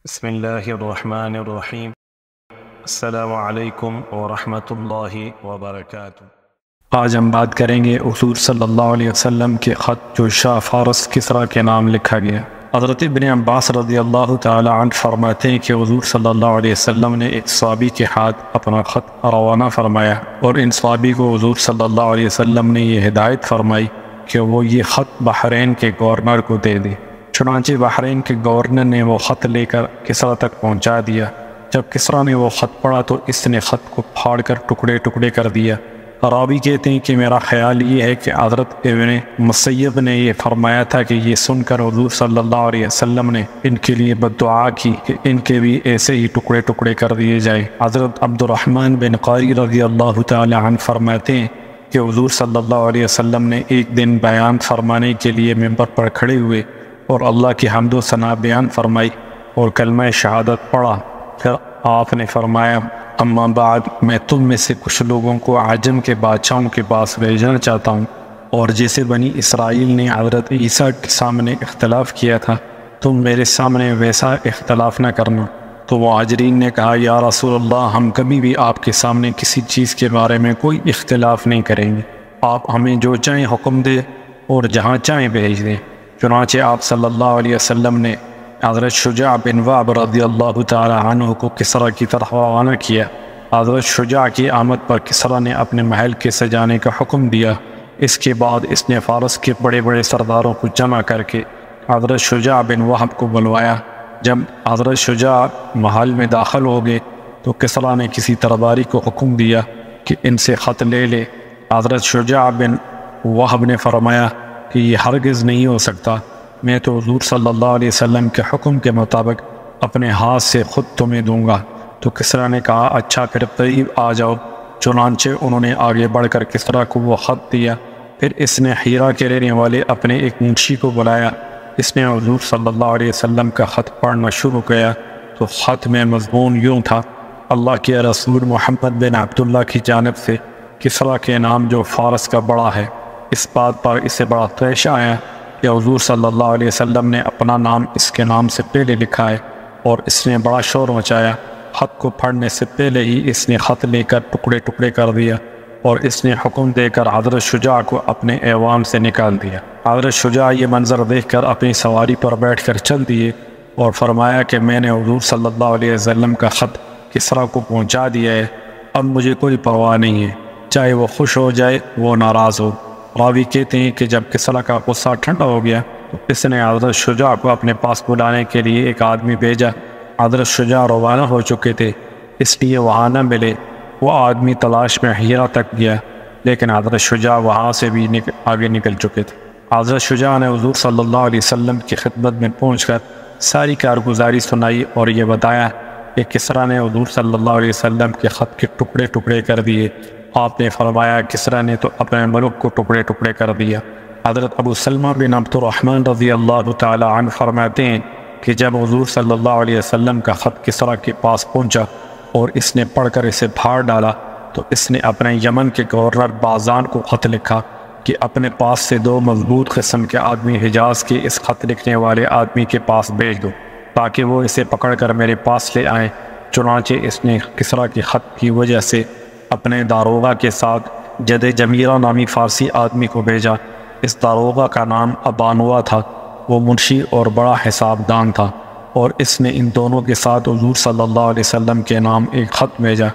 بسم اللہ الرحمن الرحیم۔ السلام علیکم ورحمۃ اللہ وبرکاتہ۔ آج ہم بات کریں گے حضور صلی اللہ علیہ وسلم کے خط جو شاہ فارس کسریٰ کے نام لکھا گیا۔ حضرت ابن عباس رضی اللہ تعالی عنہ فرماتے ہیں کہ حضور صلی اللہ علیہ وسلم نے ایک صحابی کے ہاتھ اپنا خط روانہ فرمایا، اور ان صحابی کو حضور صلی اللہ علیہ وسلم نے یہ ہدایت فرمائی کہ وہ یہ خط بحرین کے گورنر کو دے دے۔ چنانچہ بحرین کے گورنر نے وہ خط لے کر کسریٰ تک پہنچا دیا۔ جب کسریٰ نے وہ خط پڑھا تو اس نے خط کو پھاڑ کر ٹکڑے ٹکڑے کر دیا۔ راوی کہتے ہیں کہ میرا خیال یہ ہے کہ حضرت ابن مسیب نے یہ فرمایا تھا کہ یہ سن کر حضور صلی اللہ علیہ وسلم نے ان کے لیے بد دعا کی کہ ان کے بھی ایسے ہی ٹکڑے ٹکڑے کر دیے جائیں۔ حضرت عبد الرحمن بن قاری رضی اللہ تعالی عنہ فرماتے ہیں کہ حضور صلی اللہ علیہ وسلم نے ایک دن بیان فرمانے کے لیے ممبر پر کھڑے ہوئے اور اللہ کی حمد و ثنا بیان فرمائی اور کلمہ شہادت پڑھا۔ پھر آپ نے فرمایا، اما بعد، میں تم میں سے کچھ لوگوں کو عجم کے بادشاہوں کے پاس بھیجنا چاہتا ہوں، اور جیسے بنی اسرائیل نے حضرت عیسیٰ کے سامنے اختلاف کیا تھا تم میرے سامنے ویسا اختلاف نہ کرنا۔ تو مہاجرین نے کہا، یا رسول اللہ، ہم کبھی بھی آپ کے سامنے کسی چیز کے بارے میں کوئی اختلاف نہیں کریں گے، آپ ہمیں جو چاہیں حکم دے اور جہاں چاہیں بھیج دیں۔ چنانچہ آپ صلی اللہ علیہ وسلم نے حضرت شجاع بن وہب رضی اللہ تعالی عنہ کو کسریٰ کی طرف روانہ کیا۔ حضرت شجاع کی آمد پر کسریٰ نے اپنے محل کے سجانے کا حکم دیا۔ اس کے بعد اس نے فارس کے بڑے بڑے سرداروں کو جمع کر کے حضرت شجاع بن وہب کو بلوایا۔ جب حضرت شجاع محل میں داخل ہو گئے تو کسریٰ نے کسی درباری کو حکم دیا کہ ان سے خط لے لے۔ حضرت شجاع بن وہب نے فرمایا کہ یہ ہرگز نہیں ہو سکتا، میں تو حضور صلی اللہ علیہ وسلم کے حکم کے مطابق اپنے ہاتھ سے خود تمہیں دوں گا۔ تو کسریٰ نے کہا، اچھا پھر قریب آ جاؤ۔ چنانچہ انہوں نے آگے بڑھ کر کسریٰ کو وہ خط دیا۔ پھر اس نے ہیرا کے رہنے والے اپنے ایک منشی کو بلایا۔ اس نے حضور صلی اللہ علیہ وسلم کا خط پڑھنا شروع کیا تو خط میں مضمون یوں تھا، اللہ کے رسول محمد بن عبداللہ کی جانب سے کسریٰ کے نام جو فارس کا بڑا ہے، اس بات پر اسے بڑا طیش آیا کہ حضور صلی اللہ علیہ وسلم نے اپنا نام اس کے نام سے پہلے لکھا ہے، اور اس نے بڑا شور مچایا۔ خط کو پڑھنے سے پہلے ہی اس نے خط لے کر ٹکڑے ٹکڑے کر دیا، اور اس نے حکم دے کر حضرت شجاع کو اپنے ایوان سے نکال دیا۔ حضرت شجاع یہ منظر دیکھ کر اپنی سواری پر بیٹھ کر چل دیے اور فرمایا کہ میں نے حضور صلی اللہ علیہ وسلم کا خط کسریٰ کو پہنچا دیا ہے، اب مجھے کوئی پرواہ نہیں ہے، چاہے وہ خوش ہو جائے وہ ناراض ہو۔ راوی کہتے ہیں کہ جب کسریٰ کا غصہ ٹھنڈا ہو گیا تو اس نے حضرت شجاع کو اپنے پاس بلانے کے لیے ایک آدمی بھیجا۔ حضرت شجاع روانہ ہو چکے تھے، اس لیے وہاں نہ ملے۔ وہ آدمی تلاش میں ہیرا تک گیا، لیکن حضرت شجاع وہاں سے بھی آگے نکل چکے تھے۔ حضرت شجاع نے حضور صلی اللہ علیہ وسلم کی خدمت میں پہنچ کر ساری کارگزاری سنائی اور یہ بتایا کہ کسریٰ نے حضور صلی اللہ علیہ وسلم کے خط کے ٹکڑے ٹکڑے کر دیے۔ آپ نے فرمایا، کسریٰ نے تو اپنے ملک کو ٹکڑے ٹکڑے کر دیا۔ حضرت ابو سلمہ بن عبد الرحمن رضی اللہ تعالی عنہ فرماتے ہیں کہ جب حضور صلی اللہ علیہ وسلم کا خط کسریٰ کے پاس پہنچا اور اس نے پڑھ کر اسے پھاڑ ڈالا تو اس نے اپنے یمن کے گورنر بازان کو خط لکھا کہ اپنے پاس سے 2 مضبوط قسم کے آدمی حجاز کے اس خط لکھنے والے آدمی کے پاس بھیج دو تاکہ وہ اسے پکڑ کر میرے پاس لے آئیں۔ چنانچہ اس نے کسریٰ کے خط کی وجہ سے اپنے داروغہ کے ساتھ جد جمیرہ نامی فارسی آدمی کو بھیجا۔ اس داروغہ کا نام ابانوا تھا، وہ منشی اور بڑا حساب دان تھا، اور اس نے ان دونوں کے ساتھ حضور صلی اللہ علیہ وسلم کے نام ایک خط بھیجا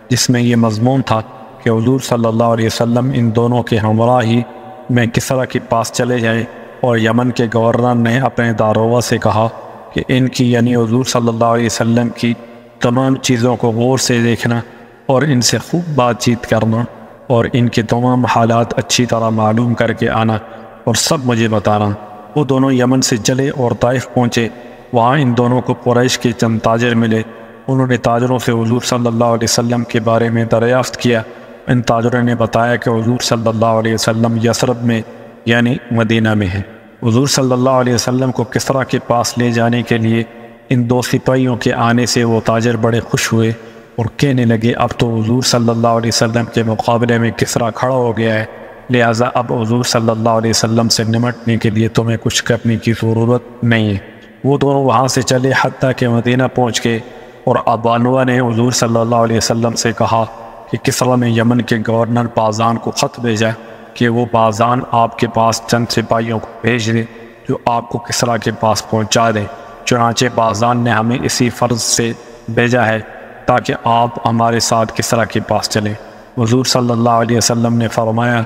جس میں یہ مضمون تھا کہ حضور صلی اللہ علیہ وسلم ان دونوں کے ہمراہ ہی میں کسریٰ کے پاس چلے جائیں، اور یمن کے گورنر نے اپنے داروغہ سے کہا کہ ان کی یعنی حضور صلی اللہ علیہ وسلم کی تمام چیزوں کو غور سے دیکھنا اور ان سے خوب بات چیت کرنا، اور ان کے تمام حالات اچھی طرح معلوم کر کے آنا اور سب مجھے بتانا۔ وہ دونوں یمن سے چلے اور طائف پہنچے۔ وہاں ان دونوں کو قریش کے چند تاجر ملے۔ انہوں نے تاجروں سے حضور صلی اللہ علیہ وسلم کے بارے میں دریافت کیا۔ ان تاجروں نے بتایا کہ حضور صلی اللہ علیہ وسلم یثرب میں یعنی مدینہ میں ہیں۔ حضور صلی اللہ علیہ وسلم کو کسریٰ کے پاس لے جانے کے لیے ان 2 سپاہیوں کے آنے سے وہ تاجر بڑے خوش ہوئے اور کہنے لگے، اب تو حضور صلی اللہ علیہ وسلم کے مقابلے میں کسریٰ کھڑا ہو گیا ہے، لہٰذا اب حضور صلی اللہ علیہ وسلم سے نمٹنے کے لیے تمہیں کچھ کرنے کی ضرورت نہیں ہے۔ وہ دونوں وہاں سے چلے حتیٰ کہ مدینہ پہنچ گئے، اور ابانوا نے حضور صلی اللہ علیہ وسلم سے کہا کہ کسریٰ نے یمن کے گورنر بازان کو خط بھیجا کہ وہ بازان آپ کے پاس چند سپاہیوں کو بھیج دے جو آپ کو کسریٰ کے پاس پہنچا دیں۔ چنانچہ بازان نے ہمیں اسی فرض سے بھیجا ہے تاکہ آپ ہمارے ساتھ کسریٰ کے پاس چلیں۔ حضور صلی اللہ علیہ وسلم نے فرمایا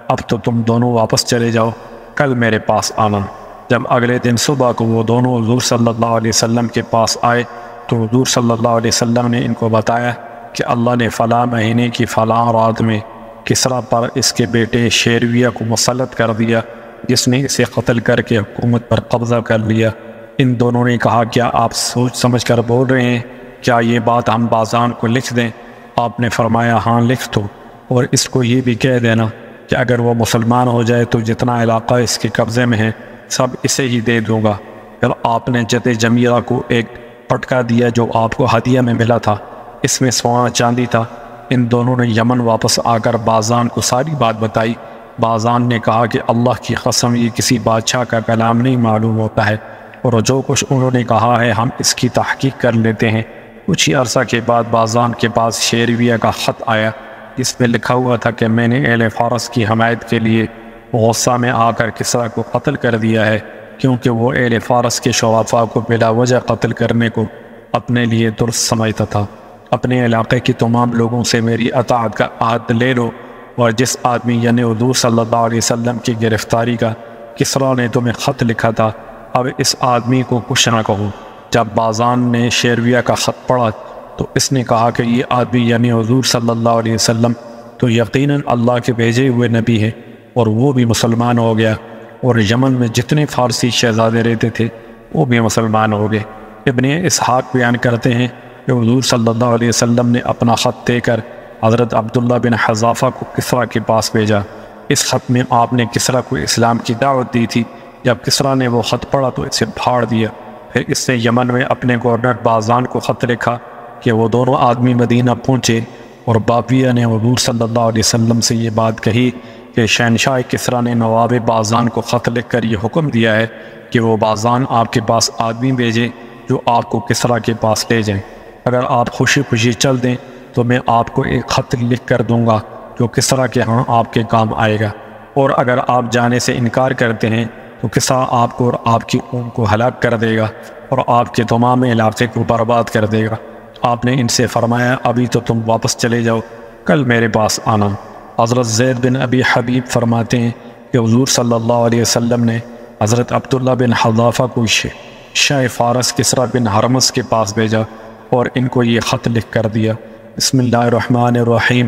اب تو تم دونوں واپس چلے جاؤ، کل میرے پاس آنا۔ جب اگلے دن صبح کو وہ دونوں حضور صلی اللہ علیہ وسلم کے پاس آئے تو حضور صلی اللہ علیہ وسلم نے ان کو بتایا کہ اللہ نے فلاں مہینے کی فلاں رات میں کسریٰ پر اس کے بیٹے شیرویہ کو مسلط کر دیا، جس نے اسے قتل کر کے حکومت پر قبضہ کر لیا۔ ان دونوں نے کہا کیا آپ سوچ سمجھ کر بول رہے ہیں؟ کیا یہ بات ہم بازان کو لکھ دیں؟ آپ نے فرمایا ہاں لکھ دو، اور اس کو یہ بھی کہہ دینا کہ اگر وہ مسلمان ہو جائے تو جتنا علاقہ اس کے قبضے میں ہے سب اسے ہی دے دوں گا۔ پھر آپ نے جت جمیرہ کو ایک پٹکا دیا جو آپ کو ہدیہ میں ملا تھا، اس میں سونا چاندی تھا۔ ان دونوں نے یمن واپس آ کر بازان کو ساری بات بتائی۔ بازان نے کہا کہ اللہ کی قسم یہ کسی بادشاہ کا کلام نہیں معلوم ہوتا ہے، اور جو کچھ انہوں نے کہا ہے ہم اس کی تحقیق کر لیتے ہیں۔ کچھ ہی عرصہ کے بعد بازان کے پاس شیرویہ کا خط آیا جس میں لکھا ہوا تھا کہ میں نے اہل فارس کی حمایت کے لیے غصہ میں آ کر کسریٰ کو قتل کر دیا ہے، کیونکہ وہ اہل فارس کے شرفاء کو بلا وجہ قتل کرنے کو اپنے لیے درست سمجھتا تھا۔ اپنے علاقے کے تمام لوگوں سے میری اطاعت کا عہد لے لو، اور جس آدمی یعنی حضور صلی اللہ علیہ وسلم کی گرفتاری کا کسریٰ نے تمہیں خط لکھا تھا، اب اس آدمی کو کچھ نہ کہو۔ جب بازان نے شیرویہ کا خط پڑھا تو اس نے کہا کہ یہ آدمی یعنی حضور صلی اللہ علیہ وسلم تو یقیناً اللہ کے بھیجے ہوئے نبی ہے، اور وہ بھی مسلمان ہو گیا، اور یمن میں جتنے فارسی شہزادے رہتے تھے وہ بھی مسلمان ہو گئے۔ ابن اسحاق بیان کرتے ہیں کہ حضور صلی اللہ علیہ وسلم نے اپنا خط دے کر حضرت عبداللہ بن حذافہ کو کسریٰ کے پاس بھیجا۔ اس خط میں آپ نے کسریٰ کو اسلام کی دعوت دی تھی۔ جب کسریٰ نے وہ خط پڑھا تو اسے پھاڑ دیا۔ پھر اس نے یمن میں اپنے گورنر بازان کو خط لکھا کہ وہ دونوں آدمی مدینہ پہنچے، اور باویہ نے حضور صلی اللہ علیہ وسلم سے یہ بات کہی کہ شہنشاہ کسریٰ نے نواب بازان کو خط لکھ کر یہ حکم دیا ہے کہ وہ بازان آپ کے پاس آدمی بھیجے جو آپ کو کسریٰ کے پاس لے جائیں۔ اگر آپ خوشی خوشی چل دیں تو میں آپ کو ایک خط لکھ کر دوں گا جو کسریٰ کے ہاں آپ کے کام آئے گا، اور اگر آپ جانے سے انکار کرتے ہیں تو کسریٰ آپ کو اور آپ کی قوم کو ہلاک کر دے گا اور آپ کے تمام علاقے کو برباد کر دے گا۔ آپ نے ان سے فرمایا ابھی تو تم واپس چلے جاؤ، کل میرے پاس آنا۔ حضرت زید بن ابی حبیب فرماتے ہیں کہ حضور صلی اللہ علیہ وسلم نے حضرت عبداللہ بن حذافہ کو شاہ فارس کسریٰ بن ہرمز کے پاس بھیجا اور ان کو یہ خط لکھ کر دیا، بسم اللہ الرحمن الرحیم،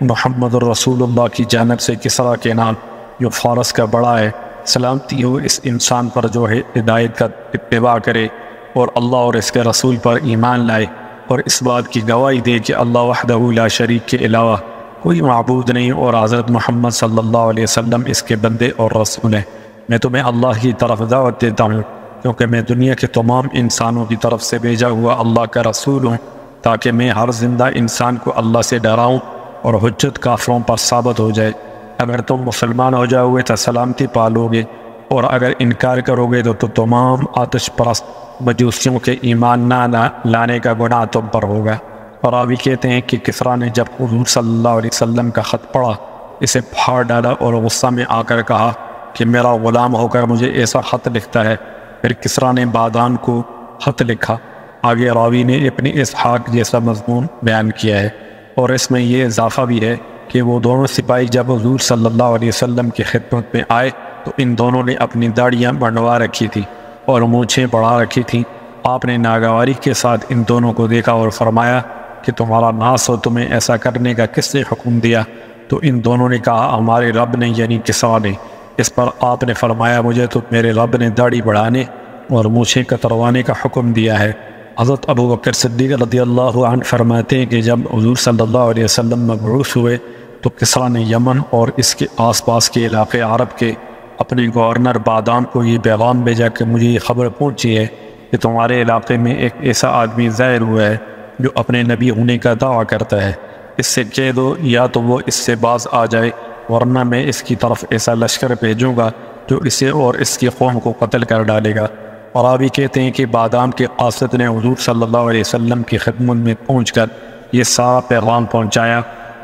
محمد الرسول اللہ کی جانب سے کسریٰ کے نام جو فارس کا بڑا ہے، سلامتی ہو اس انسان پر جو ہے ہدایت کا اتباع کرے اور اللہ اور اس کے رسول پر ایمان لائے، اور اس بات کی گواہی دے کہ اللہ وحدہ لا شریک کے علاوہ کوئی معبود نہیں، اور حضرت محمد صلی اللہ علیہ وسلم اس کے بندے اور رسول ہیں۔ میں تمہیں اللہ کی طرف دعوت دیتا ہوں کیونکہ میں دنیا کے تمام انسانوں کی طرف سے بھیجا ہوا اللہ کا رسول ہوں، تاکہ میں ہر زندہ انسان کو اللہ سے ڈراؤں اور حجت کافروں پر ثابت ہو جائے۔ اگر تم مسلمان ہو جاؤ گے تو سلامتی پالو گے، اور اگر انکار کرو گے تو تمام آتش پرست مجوسیوں کے ایمان نہ لانے کا گناہ تم پر ہوگا۔ اور راوی کہتے ہیں کہ کسریٰ نے جب حضور صلی اللہ علیہ وسلم کا خط پڑھا اسے پھاڑ ڈالا اور غصہ میں آ کر کہا کہ میرا غلام ہو کر مجھے ایسا خط لکھتا ہے۔ پھر کسریٰ نے بادان کو خط لکھا۔ آگے راوی نے ابن اسحاق جیسا مضمون بیان کیا ہے، اور اس میں یہ اضافہ بھی ہے کہ وہ دونوں سپاہی جب حضور صلی اللہ علیہ وسلم کی خدمت میں آئے تو ان دونوں نے اپنی داڑیاں بنڈوا رکھی تھی اور مونچھیں بڑھا رکھی تھیں۔ آپ نے ناگواری کے ساتھ ان دونوں کو دیکھا اور فرمایا کہ تمہارا ناس ہو، تمہیں ایسا کرنے کا کس نے حکم دیا؟ تو ان دونوں نے کہا ہمارے رب نے یعنی کسریٰ نے۔ اس پر آپ نے فرمایا مجھے تو میرے رب نے داڑھی بڑھانے اور مونچھیں کتروانے کا حکم دیا ہے۔ حضرت ابو بکر صدیق رضی اللہ عنہ فرماتے ہیں کہ جب حضور صلی اللہ علیہ وسلم مبعوث ہوئے تو کسریٰ نے یمن اور اس کے آس پاس کے علاقے عرب کے اپنے گورنر بادام کو یہ پیغام بھیجا کہ مجھے یہ خبر پہنچی ہے کہ تمہارے علاقے میں ایک ایسا آدمی ظاہر ہوا ہے جو اپنے نبی ہونے کا دعویٰ کرتا ہے، اس سے کہہ دو یا تو وہ اس سے باز آ جائے ورنہ میں اس کی طرف ایسا لشکر بھیجوں گا جو اسے اور اس کی قوم کو قتل کر ڈالے گا۔ اور ابھی کہتے ہیں کہ بادام کے قاصد نے حضور صلی اللہ علیہ وسلم کی خدمت میں پہنچ کر یہ سارا پیغام پہنچایا۔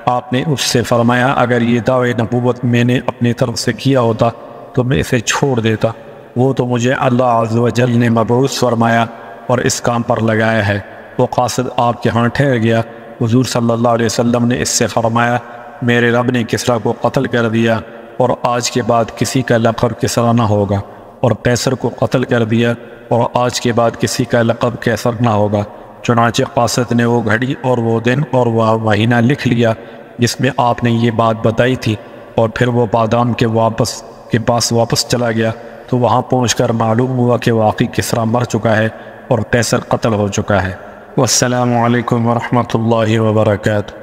آپ نے اس سے فرمایا اگر یہ دعوی نبوت میں نے اپنی طرف سے کیا ہوتا تو میں اسے چھوڑ دیتا، وہ تو مجھے اللہ عز و جل نے مبعوث فرمایا اور اس کام پر لگایا ہے۔ وہ قاصد آپ کے ہاں ٹھہر گیا۔ حضور صلی اللہ علیہ وسلم نے اس سے فرمایا میرے رب نے کسریٰ کو قتل کر دیا اور آج کے بعد کسی کا لقب کسریٰ نہ ہوگا، اور قیصر کو قتل کر دیا اور آج کے بعد کسی کا لقب قیصر نہ ہوگا۔ چنانچہ قاصد نے وہ گھڑی اور وہ دن اور وہ مہینہ لکھ لیا جس میں آپ نے یہ بات بتائی تھی، اور پھر وہ بادام کے پاس واپس چلا گیا تو وہاں پہنچ کر معلوم ہوا کہ واقعی کسریٰ مر چکا ہے اور قیصر قتل ہو چکا ہے۔ والسلام علیکم ورحمۃ اللہ وبرکاتہ۔